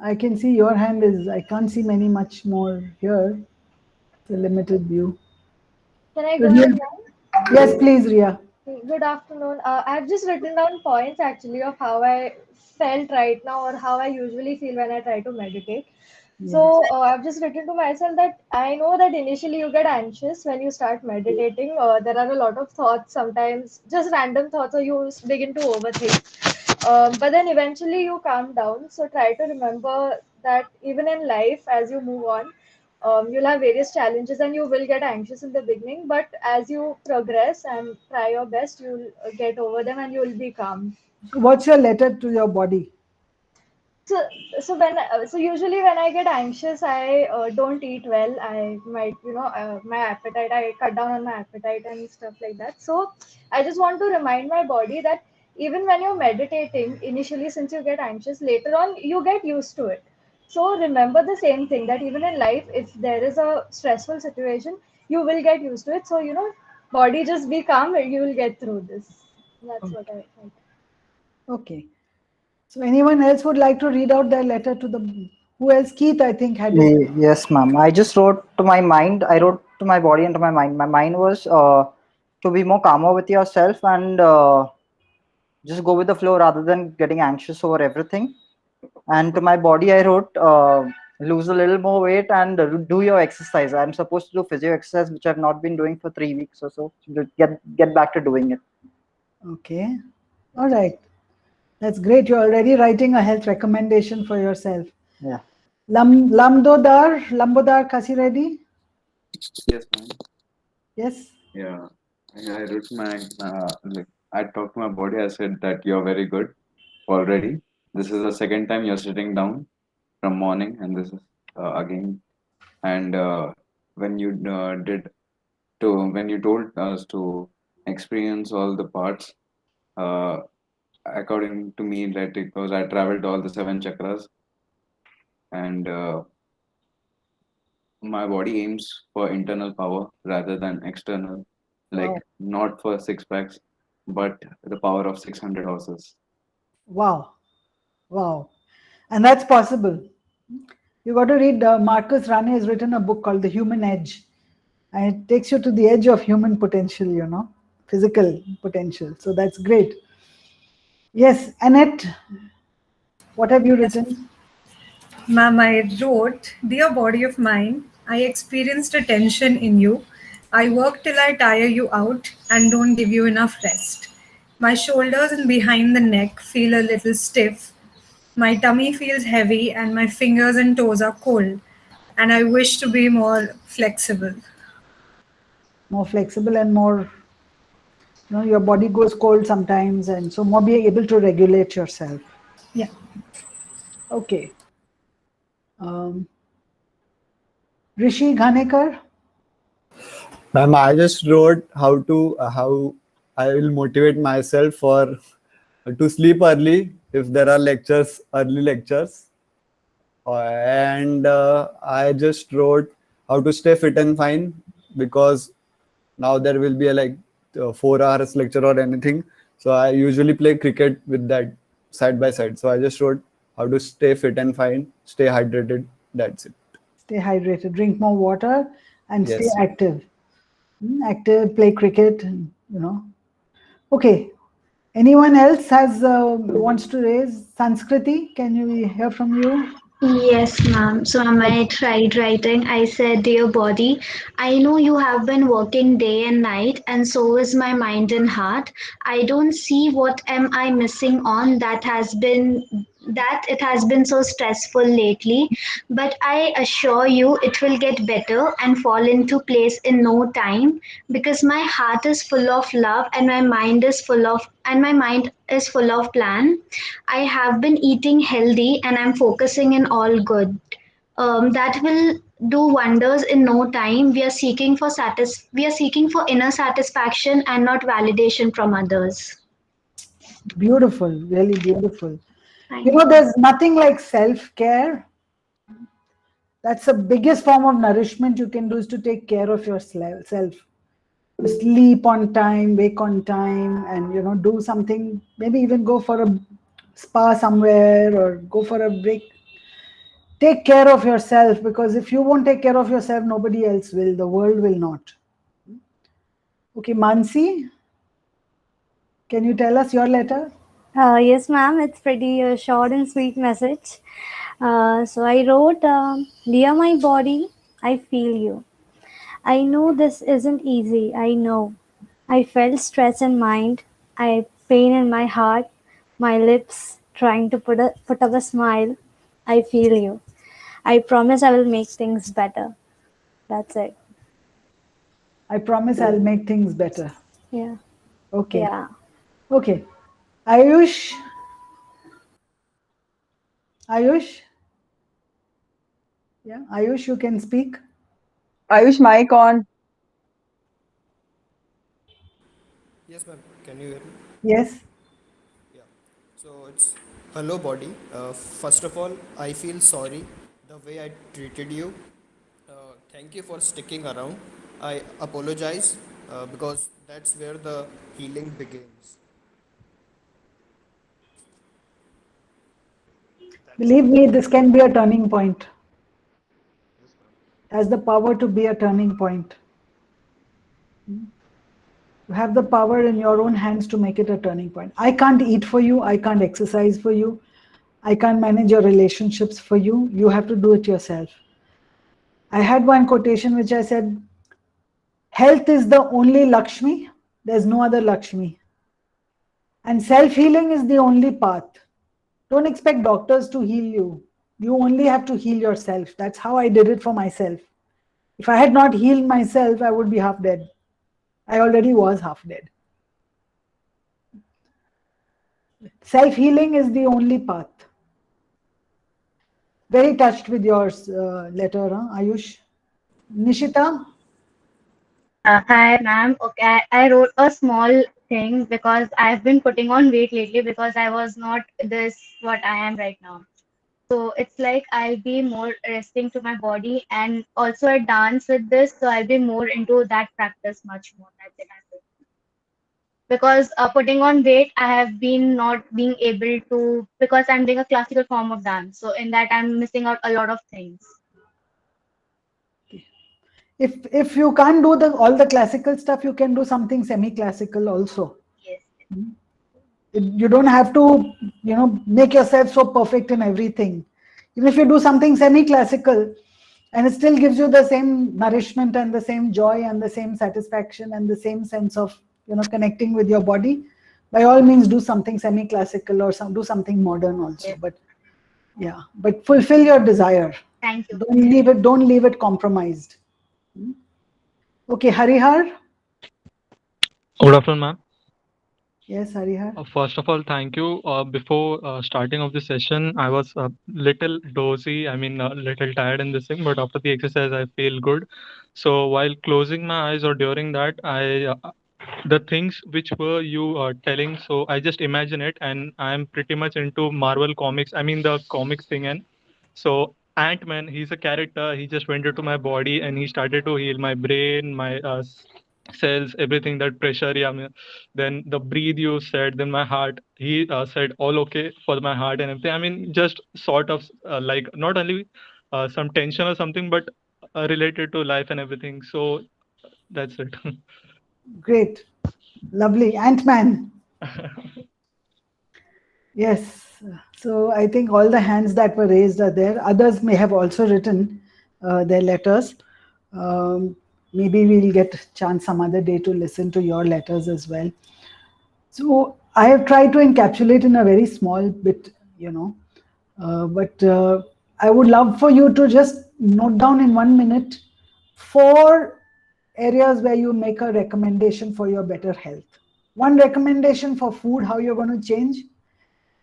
I can see your hand I can't see much more here. It's a limited view. Can I go Ria. ahead now? Yes, please, Ria. Good afternoon. I've just written down points actually of how I felt right now or how I usually feel when I try to meditate. So I've just written to myself that I know that initially you get anxious when you start meditating. There are a lot of thoughts, sometimes just random thoughts, or you begin to overthink. But then eventually you calm down. So try to remember that even in life, as you move on, you'll have various challenges and you will get anxious in the beginning. But as you progress and try your best, you'll get over them and you'll be calm. So what's your letter to your body? So, so usually when I get anxious, I don't eat well. I might, my appetite, I cut down on my appetite and stuff like that. So I just want to remind my body that even when you're meditating, initially, since you get anxious, later on, you get used to it. So remember the same thing, that even in life, if there is a stressful situation, you will get used to it. So, body, just be calm, you will get through this. That's what I think. Okay. So anyone else would like to read out their letter to the, who else? Keith, I think, had his. Yes, ma'am. I just wrote to my mind. I wrote to my body and to my mind. My mind was to be more calmer with yourself and just go with the flow rather than getting anxious over everything. And to my body, I wrote lose a little more weight and do your exercise. I'm supposed to do physio exercise, which I've not been doing for 3 weeks or so. Get back to doing it. Okay. All right. That's great. You're already writing a health recommendation for yourself. Yeah. Lambodar Kasi ready? Yes, ma'am. Yes. Yeah. I wrote my like I talked to my body. I said that you're very good already. This is the second time you're sitting down from morning, and this is again. And when you when you told us to experience all the parts, uh, according to me, that because I traveled all the 7 chakras, and my body aims for internal power rather than external, like Wow. not for six packs, but the power of 600 horses. Wow. Wow. And that's possible. You got to read, Marcus Rane has written a book called The Human Edge. And it takes you to the edge of human potential, physical potential. So that's great. Yes, Annette, what have you written? Ma'am, I wrote, Dear body of mine, I experienced a tension in you. I work till I tire you out and don't give you enough rest. My shoulders and behind the neck feel a little stiff. My tummy feels heavy and my fingers and toes are cold. And I wish to be more flexible. More flexible and more, your body goes cold sometimes, and so more being able to regulate yourself. Yeah. Okay. Rishi Ghanekar? Ma'am, I just wrote how I will motivate myself for to sleep early if there are early lectures. And I just wrote how to stay fit and fine, because now there will be a 4 hours lecture or anything. So I usually play cricket with that side by side. So I just wrote how to stay fit and fine, stay hydrated. That's it. Stay hydrated, drink more water, and stay Yes. active. Active, play cricket, Okay. Anyone else wants to raise? Sanskriti, can we hear from you? Yes, ma'am. So I tried writing. I said, Dear body, I know you have been working day and night, and so is my mind and heart. I don't see what am I missing on that it has been so stressful lately, but I assure you it will get better and fall into place in no time, because my heart is full of love and my mind is full of plan. I have been eating healthy and I'm focusing in all good. That will do wonders in no time. We are seeking for inner satisfaction and not validation from others. Beautiful, really beautiful. Thank you. There's nothing like self-care. That's the biggest form of nourishment you can do, is to take care of yourself. Sleep on time, wake on time, and do something, maybe even go for a spa somewhere or go for a break. Take care of yourself, because if you won't take care of yourself, nobody else will. The world will not. Okay, Mansi, can you tell us your letter? Yes, ma'am. It's pretty short and sweet message. So I wrote, Dear my body, I feel you. I know this isn't easy. I know. I felt stress in mind. I pain in my heart. my lips trying to put up a smile. I feel you. I promise I will make things better. That's it. I promise I'll make things better. Yeah. Okay. Yeah. Okay. Ayush. Ayush. Yeah. Ayush, you can speak. Ayush, mic on. Yes, ma'am. Can you hear me? Yes. Yeah. So it's hello, body. First of all, I feel sorry the way I treated you. Thank you for sticking around. I apologize because that's where the healing begins. Believe me, this can be a turning point. Has the power to be a turning point. You have the power in your own hands to make it a turning point. I can't eat for you. I can't exercise for you. I can't manage your relationships for you. You have to do it yourself. I had one quotation which I said, health is the only Lakshmi. There's no other Lakshmi. And self-healing is the only path. Don't expect doctors to heal you. You only have to heal yourself. That's how I did it for myself. If I had not healed myself, I would be half dead. I already was half dead. Self-healing is the only path. Very touched with your letter, Ayush. Nishita? Hi, ma'am. Okay, I wrote a small thing because I've been putting on weight lately because I was not this what I am right now. So it's like I'll be more resting to my body, and also I dance with this, so I'll be more into that practice much more. That's it. Because putting on weight, I have been not being able to because I'm doing a classical form of dance. So in that, I'm missing out a lot of things. If you can't do all the classical stuff, you can do something semi-classical also. Yes. You don't have to, make yourself so perfect in everything. Even if you do something semi-classical, and it still gives you the same nourishment and the same joy and the same satisfaction and the same sense of, connecting with your body, by all means do something semi-classical or do something modern also. Yes. But fulfill your desire. Thank you. Don't leave it compromised. Okay, Harihar. Good afternoon, ma'am. Yes, Harihar. First of all, thank you. Before starting of the session, I was a little dozy. I mean, a little tired in this thing, but after the exercise, I feel good. So while closing my eyes or during that, the things which were you telling, so I just imagine it, and I'm pretty much into Marvel comics. I mean, the comics thing, and so Ant-Man, he's a character. He just went into my body and he started to heal my brain, my cells, everything, that pressure. Yeah, then the breathe you said, then my heart. He said all okay for my heart and everything. I mean, just sort of like not only some tension or something, but related to life and everything. So that's it. Great. Lovely. Ant-Man. Yes. So I think all the hands that were raised are there. Others may have also written their letters. Maybe we'll get a chance some other day to listen to your letters as well. So I have tried to encapsulate in a very small bit, but I would love for you to just note down in 1 minute 4 areas where you make a recommendation for your better health. One recommendation for food, how you're going to change.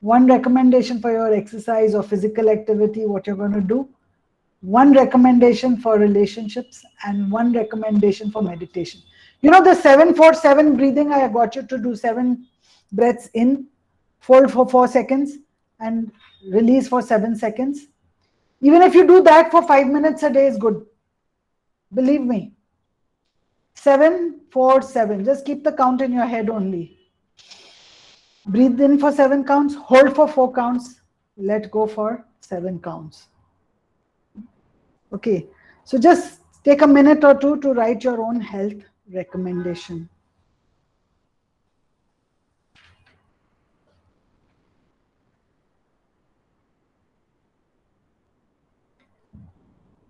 One recommendation for your exercise or physical activity, what you're going to do. One recommendation for relationships, and one recommendation for meditation. You know the 7-4-7 breathing, I got you to do 7 breaths in, hold for 4 seconds, and release for 7 seconds. Even if you do that for 5 minutes a day is good. Believe me. 7-4-7. Just keep the count in your head only. Breathe in for 7 counts, hold for 4 counts, let go for 7 counts. Okay, so just take a minute or two to write your own health recommendation.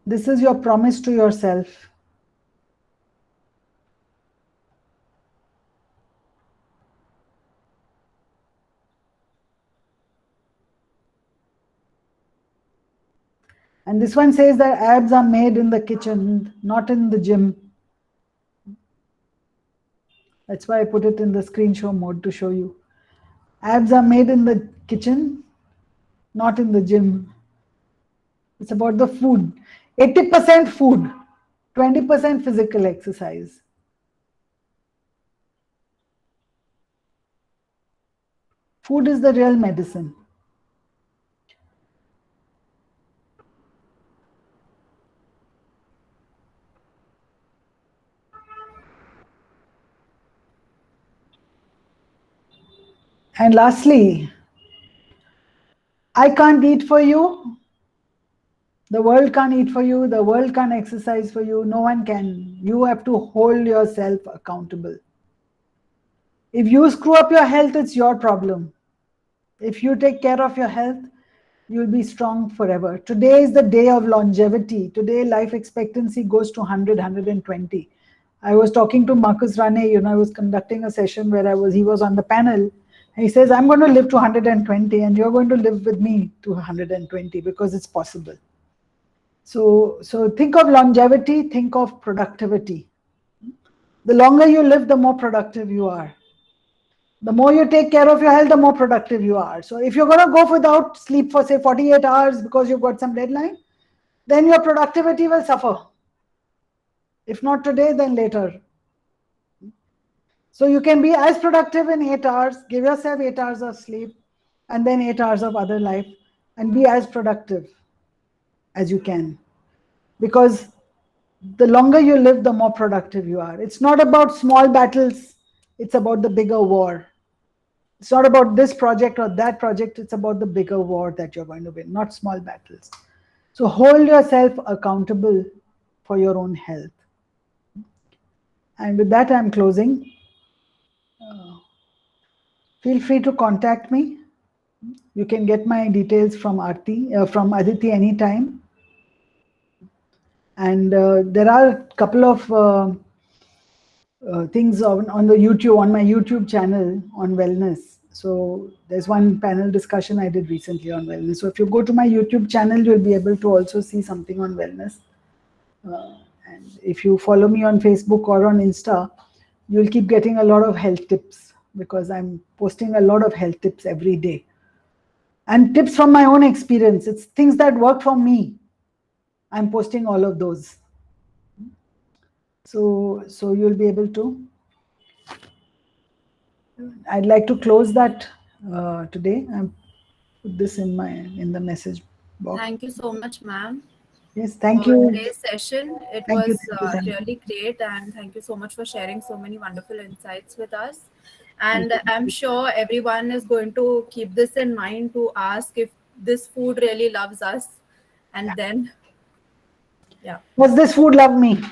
This is your promise to yourself. And this one says that abs are made in the kitchen, not in the gym. That's why I put it in the screen show mode to show you. Abs are made in the kitchen, not in the gym. It's about the food. 80% food, 20% physical exercise. Food is the real medicine. And lastly, I can't eat for you. The world can't eat for you. The world can't exercise for you. No one can. You have to hold yourself accountable. If you screw up your health, it's your problem. If you take care of your health, you'll be strong forever. Today is the day of longevity. Today, life expectancy goes to 100, 120. I was talking to Marcus Rane, I was conducting a session where he was on the panel. He says, I'm going to live to 120 and you're going to live with me to 120 because it's possible. So think of longevity, think of productivity. The longer you live, the more productive you are. The more you take care of your health, the more productive you are. So if you're going to go without sleep for say 48 hours because you've got some deadline, then your productivity will suffer. If not today, then later. So you can be as productive in 8 hours, give yourself 8 hours of sleep, and then 8 hours of other life, and be as productive as you can. Because the longer you live, the more productive you are. It's not about small battles, it's about the bigger war. It's not about this project or that project, it's about the bigger war that you're going to win, not small battles. So hold yourself accountable for your own health. And with that, I'm closing. Feel free to contact me. You can get my details from from Aditi anytime. And there are a couple of things on the YouTube, on my YouTube channel on wellness. So there's one panel discussion I did recently on wellness. So if you go to my YouTube channel, you'll be able to also see something on wellness. And if you follow me on Facebook or on Insta, you'll keep getting a lot of health tips because I'm posting a lot of health tips every day. And tips from my own experience. It's things that work for me. I'm posting all of those. So you'll be able to. I'd like to close that today. I put this in the message box. Thank you so much, ma'am. Yes, thank for you. today's session. It Thank was you. really great, and thank you so much for sharing so many wonderful insights with us. And I'm sure everyone is going to keep this in mind to ask if this food really loves us. And then, yeah. Does this food love me?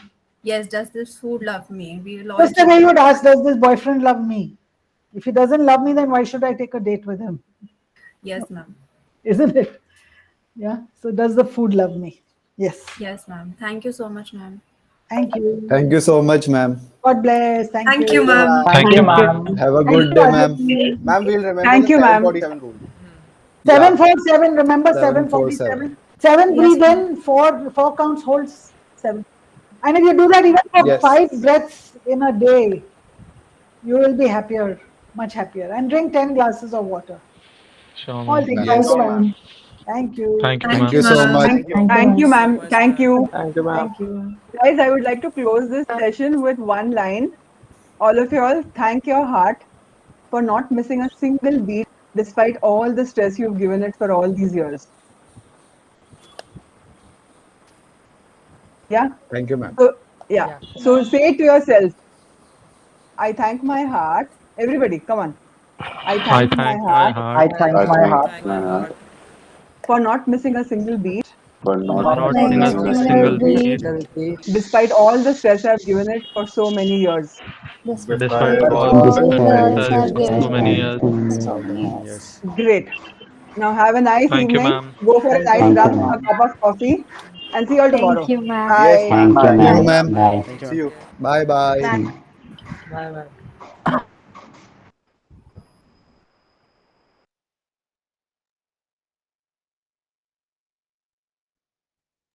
Yes, does this food love me? We will all. Just the way you would ask, does this boyfriend love me? If he doesn't love me, then why should I take a date with him? Yes, ma'am. Isn't it? Yeah. So does the food love me? Yes. Yes, ma'am. Thank you so much, ma'am. Thank you. Thank you so much, ma'am. God bless. Thank you, ma'am. Thank you, ma'am. Have a good day, ma'am. Ma'am, we'll remember Thank the you, ma'am. 747 rule. 747. Remember 747. 7 breathe in, 4 counts holds 7. And if you do that even for 5 breaths in a day, you will be happier, much happier. And drink 10 glasses of water. Sure, All ma'am. things. Yes. Thank you. Thank you, Thank ma'am. you so much. Thank you, ma'am. Thank you. Thank you, ma'am. Thank you. Guys, I would like to close this session with one line. All of you all, thank your heart for not missing a single beat despite all the stress you've given it for all these years. Yeah? Thank you, ma'am. So, yeah. So say to yourself, I thank my heart. Everybody, come on. I thank my heart. I thank my heart For not missing a single beat. For not missing a single beat, Despite all the stress I've given it for so many years. despite all the stress for so many years. Great. Now have a nice Thank you, evening. ma'am. Go for a nice run, a cup of coffee, and see you all tomorrow. Thank you, ma'am. Bye. Thank you, ma'am. Thank you. See you. Bye-bye. Bye. Bye, ma'am.